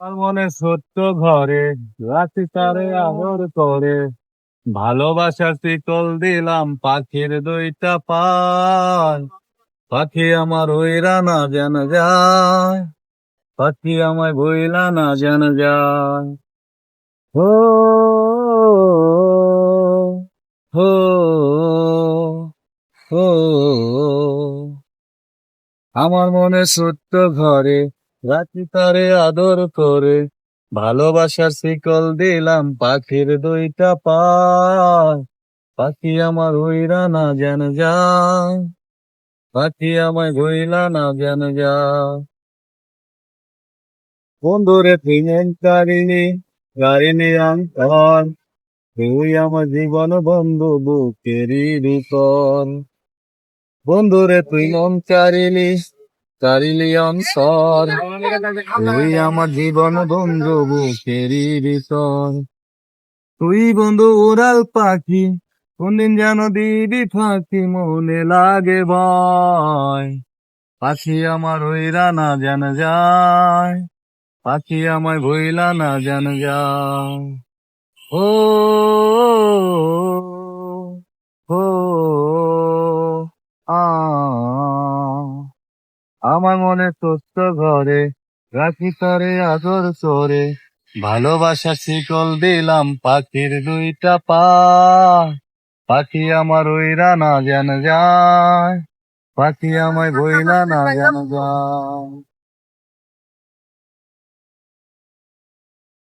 আর মনে ছোট্ট ঘরে রাখি তারে আদর করে, ভালোবাসার শিকল দিলাম পাখির দুইটা পায়। পাখি আমার উইরা না যেন যায়, পাখি আমায় বইলা না যেন যায়। ও হো হো আমার মনে ছোট্ট ঘরে রাখি তারে আদর করে, ভালোবাসার শিকল দিলাম পাখির দুইটা পায়। পাখি আমার উইরা না যেন যায়, পাখি আমায় বইলা না যেন যায়। বন্ধুরে প্রেমের কারিনি অন্তর, তুই আমার জীবন বন্ধু বুকেরই ভিতর। বন্ধুরে তুই মন কারিলি অন্তর, তুই আমার জীবন বন্ধু বুকেরই ভিতর। তুই বন্ধু উড়াল পাখি, কোনদিন যেন দিবি ফাঁকি, মনে লাগে ভয়। পাখি আমার উইরা না যেন যায়, পাখি আমায় ভুইলা না যেন যায়। ও হো আ আমার মনে ছোট্ট ঘরে রাখি তারে আদর করে, ভালোবাসা শিকল দিলাম পাখির দুইটা পা। পাখি আমার উইরা না যেন যায়, পাখি আমায় বইলা না যেন যায়।